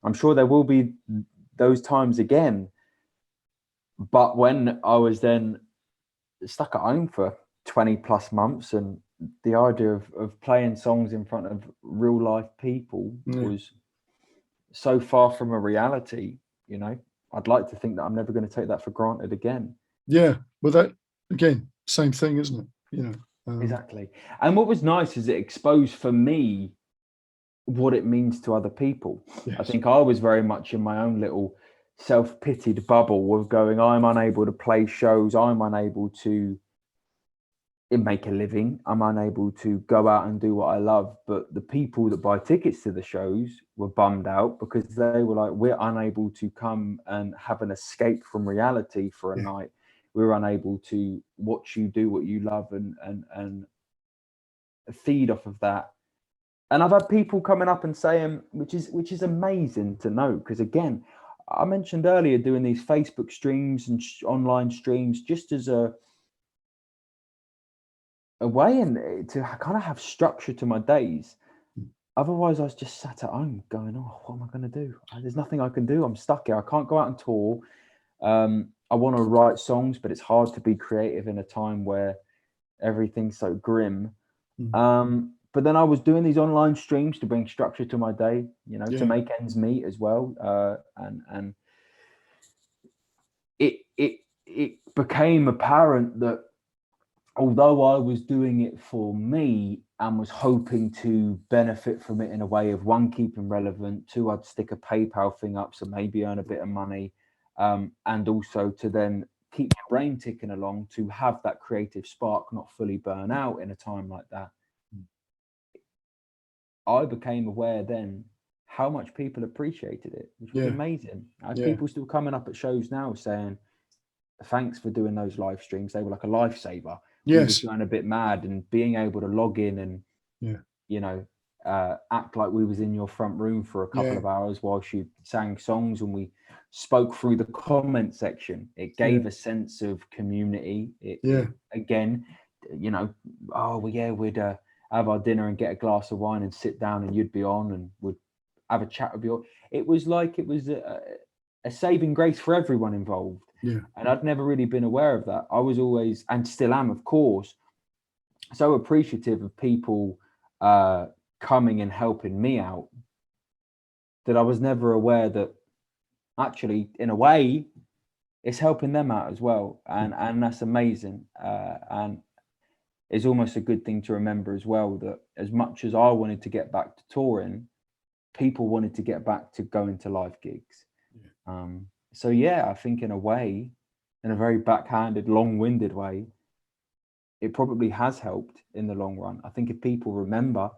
I'm sure there will be those times again. But when I was then stuck at home for 20 plus months, and the idea of playing songs in front of real life people was so far from a reality, you know, I'd like to think that I'm never going to take that for granted again. Yeah, well, that again, same thing, isn't it? You know, exactly. And what was nice is it exposed for me what it means to other people. Yes. I think I was very much in my own little self-pitied bubble of going, I'm unable to play shows, I'm unable to make a living, I'm unable to go out and do what I love. But the people that buy tickets to the shows were bummed out because they were like, we're unable to come and have an escape from reality for a night. We're unable to watch you do what you love and feed off of that. And I've had people coming up and saying, which is amazing to know, because again, I mentioned earlier doing these Facebook streams and online streams just as a way and to kind of have structure to my days. Otherwise, I was just sat at home going, oh, what am I going to do? There's nothing I can do. I'm stuck here. I can't go out and tour. I want to write songs, but it's hard to be creative in a time where everything's so grim. But then I was doing these online streams to bring structure to my day, you know, to make ends meet as well. And it became apparent that although I was doing it for me and was hoping to benefit from it in a way of, one, keeping relevant, two, I'd stick a PayPal thing up so maybe earn a bit of money, and also to then keep my brain ticking along to have that creative spark not fully burn out in a time like that. I became aware then how much people appreciated it, which was amazing. I have people still coming up at shows now saying, thanks for doing those live streams. They were like a lifesaver. We was going a bit mad, and being able to log in and, you know, act like we was in your front room for a couple of hours whilst you sang songs and we spoke through the comment section. It gave a sense of community. It again, you know, we'd have our dinner and get a glass of wine and sit down and you'd be on and would have a chat with you. It was like it was a saving grace for everyone involved. And I'd never really been aware of that. I was always, and still am, of course, so appreciative of people coming and helping me out that I was never aware that actually, in a way, it's helping them out as well. And that's amazing. And it's almost a good thing to remember as well, that as much as I wanted to get back to touring, people wanted to get back to going to live gigs. So I think in a way, in a very backhanded, long-winded way, it probably has helped in the long run. I think if people remember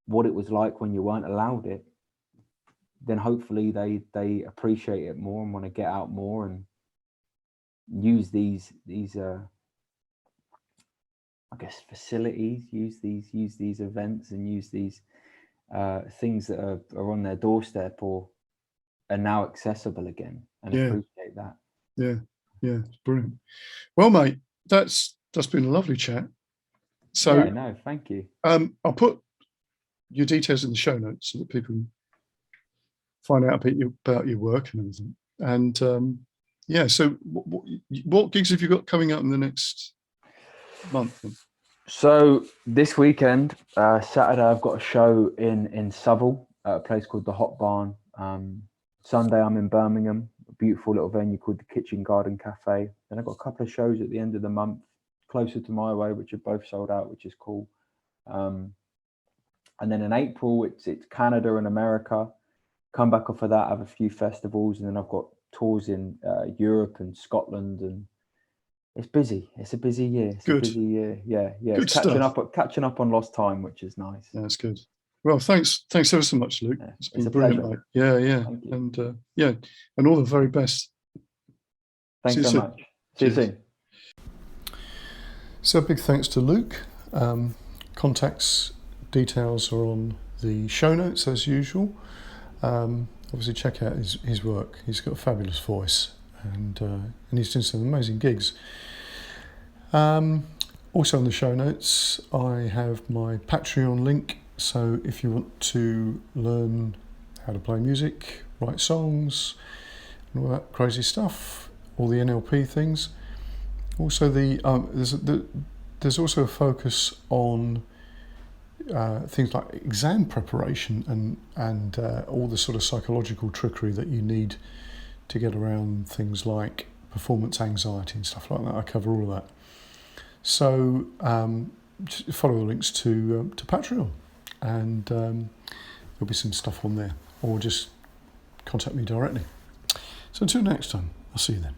what it was like when you weren't allowed it, then hopefully they appreciate it more and want to get out more and use these I guess, facilities, use these events, and use these things that are on their doorstep or are now accessible again, and appreciate that. Yeah, it's brilliant. Well, mate, that's been a lovely chat. So yeah, no, thank you. I'll put your details in the show notes so that people can find out about your work and everything. And yeah, so what gigs have you got coming up in the next month? So this weekend, Saturday, I've got a show in Southall at a place called the Hot Barn. Sunday, I'm in Birmingham, a beautiful little venue called the Kitchen Garden Cafe. Then I've got a couple of shows at the end of the month, closer to my way, which are both sold out, which is cool. And then in April, it's Canada and America. Come back off of that, I have a few festivals, and then I've got tours in Europe and Scotland, and it's busy. It's a busy year. It's Good. a busy year. Yeah. Good It's stuff. catching up on lost time, which is nice. That's good. Well, thanks ever so much, Luke. Yeah, It's been it's a brilliant, pleasure. mate. Yeah. Thank you. And and all the very best. Thanks so much. See you soon. So big thanks to Luke. Contacts details are on the show notes as usual. Obviously check out his work. He's got a fabulous voice, and he's doing some amazing gigs. Also on the show notes, I have my Patreon link. So if you want to learn how to play music, write songs, and all that crazy stuff, all the NLP things. Also, there's also a focus on things like exam preparation and all the sort of psychological trickery that you need to get around things like performance anxiety and stuff like that. I cover all of that. So just follow the links to Patreon, and there'll be some stuff on there, or just contact me directly. So until next time, I'll see you then.